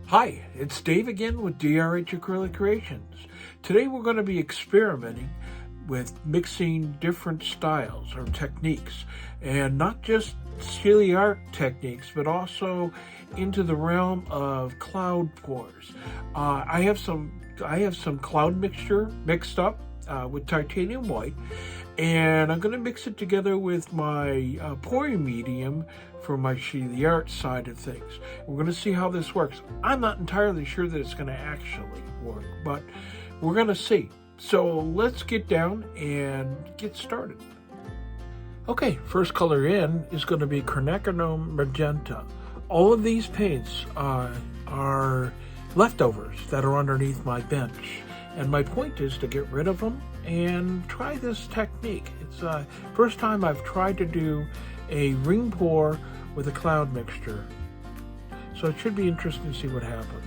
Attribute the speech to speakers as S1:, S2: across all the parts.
S1: Hi, it's Dave again with DRH Acrylic Creations. Today we're going to be experimenting with mixing different styles or techniques, and not just silly art techniques, but also into the realm of cloud pours. I have some cloud mixture mixed up with titanium white, and I'm going to mix it together with my pouring medium for my the art side of things. We're going to see how this works. I'm not entirely sure that it's going to actually work, but we're going to see. So let's get down and get started. Okay, first color in is going to be Quinacridone Magenta. All of these paints are leftovers that are underneath my bench, and my point is to get rid of them and try this technique. It's the first time I've tried to do a ring pour with a cloud mixture, so it should be interesting to see what happens.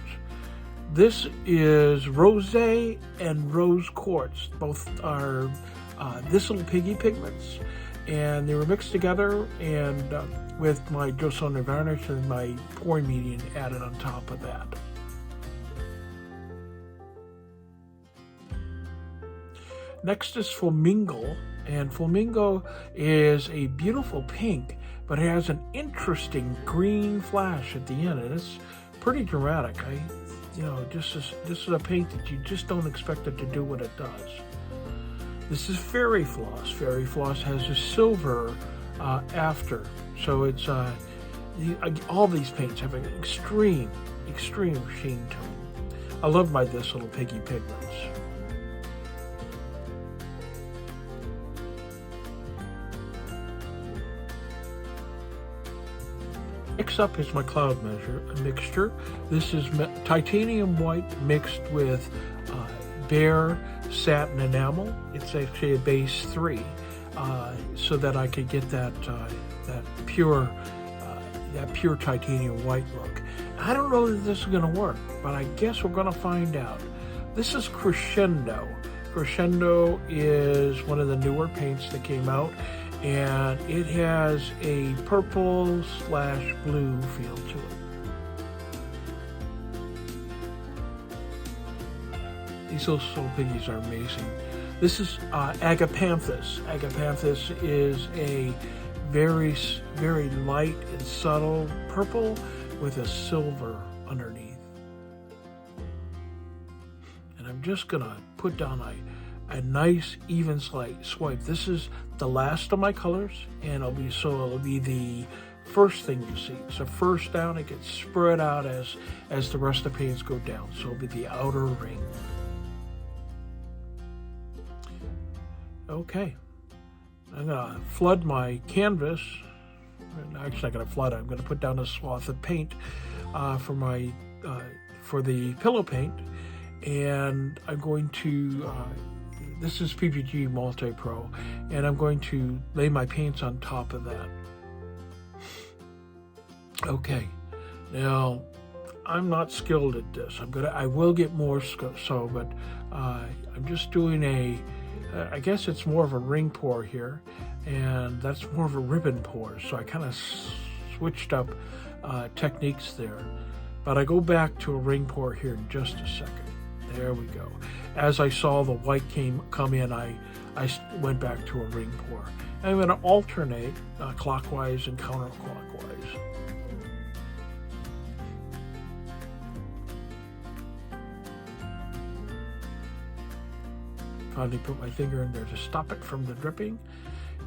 S1: This is Rosé and Rose Quartz. Both are this little Piggy pigments, and they were mixed together and with my Josone varnish and my pouring medium added on top of that. Next is Flamingle, and Flamingle is a beautiful pink, but it has an interesting green flash at the end, and it's pretty dramatic. This is a paint that you just don't expect it to do what it does. This is Fairy Floss. Fairy Floss has a silver after, so it's all these paints have an extreme sheen to them. I love my this little Piggy pigments. Next up is my cloud mixture. This is titanium white mixed with bare satin enamel. It's actually a base 3, so that I could get that pure titanium white look. I don't know that this is going to work, but I guess we're going to find out. This is Crescendo. Crescendo is one of the newer paints that came out, and it has a purple/blue feel to it. These little piggies are amazing. This is Agapanthus. Agapanthus is a very light and subtle purple with a silver underneath. And I'm just gonna put down a nice even swipe. This is the last of my colors, and it'll be the first thing you see. So first down, it gets spread out as the rest of the paints go down. So it'll be the outer ring. Okay, I'm gonna flood my canvas. Actually, not gonna flood it. I'm gonna put down a swath of paint for the pillow paint, and I'm going to. This is PPG Multi-Pro, and I'm going to lay my paints on top of that. Okay, now I'm not skilled at this. I will get more so, but I'm just doing I guess it's more of a ring pour here, and that's more of a ribbon pour. So I kind of switched up techniques there, but I go back to a ring pour here in just a second. There we go. As I saw the white come in, I went back to a ring pour. And I'm going to alternate clockwise and counterclockwise. Finally put my finger in there to stop it from the dripping.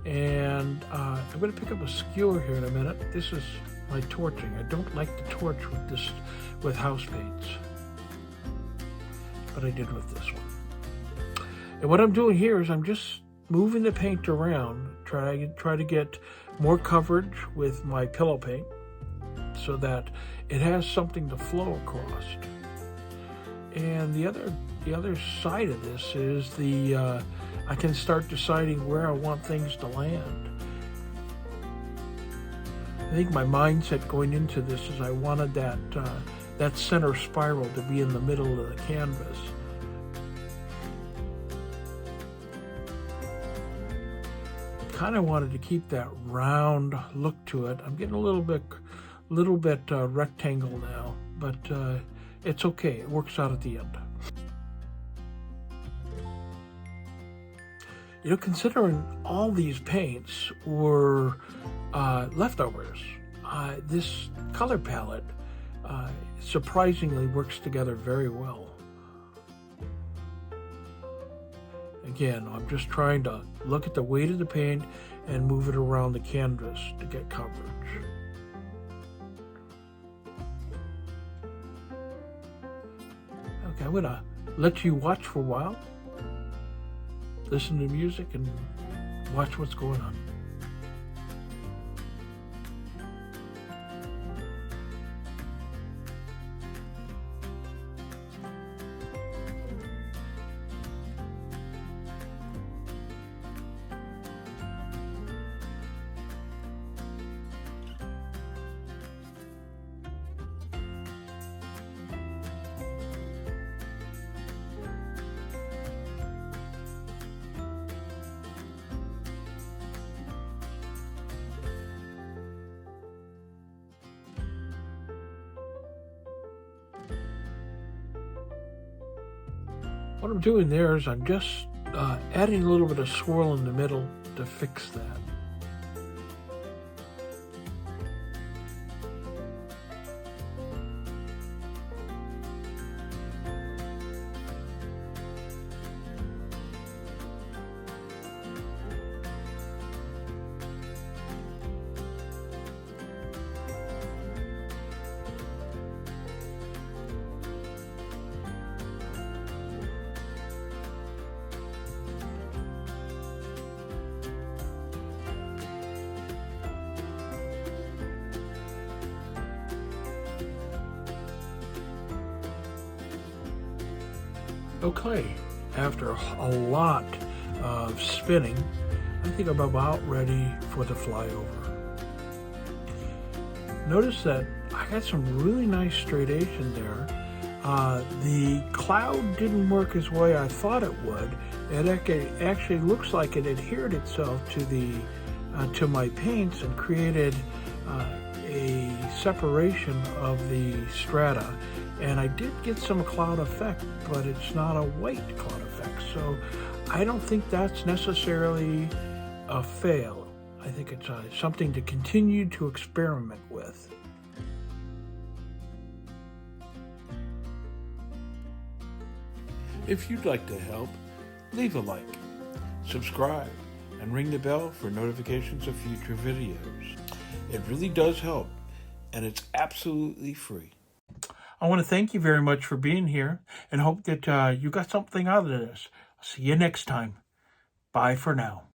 S1: And I'm going to pick up a skewer here in a minute. This is my torching. I don't like to torch with house paints, but I did with this one. And what I'm doing here is I'm just moving the paint around, try to get more coverage with my pillow paint so that it has something to flow across. And the other side of this is I can start deciding where I want things to land. I think my mindset going into this is I wanted that center spiral to be in the middle of the canvas. Kind of wanted to keep that round look to it. I'm getting a little bit rectangle now, but it's okay. It works out at the end. You know, considering all these paints were leftovers, this color palette surprisingly works together very well. Again, I'm just trying to look at the weight of the paint and move it around the canvas to get coverage. Okay, I'm gonna let you watch for a while, listen to music, and watch what's going on. What I'm doing there is I'm just adding a little bit of swirl in the middle to fix that. Okay, after a lot of spinning, I think I'm about ready for the flyover. Notice that I got some really nice striation there. The cloud didn't work as way I thought it would. It actually looks like it adhered itself to my paints and created a separation of the strata. And I did get some cloud effect, but it's not a white cloud effect. So I don't think that's necessarily a fail. I think it's something to continue to experiment with. If you'd like to help, leave a like, subscribe, and ring the bell for notifications of future videos. It really does help, and it's absolutely free. I want to thank you very much for being here and hope that you got something out of this. I'll see you next time. Bye for now.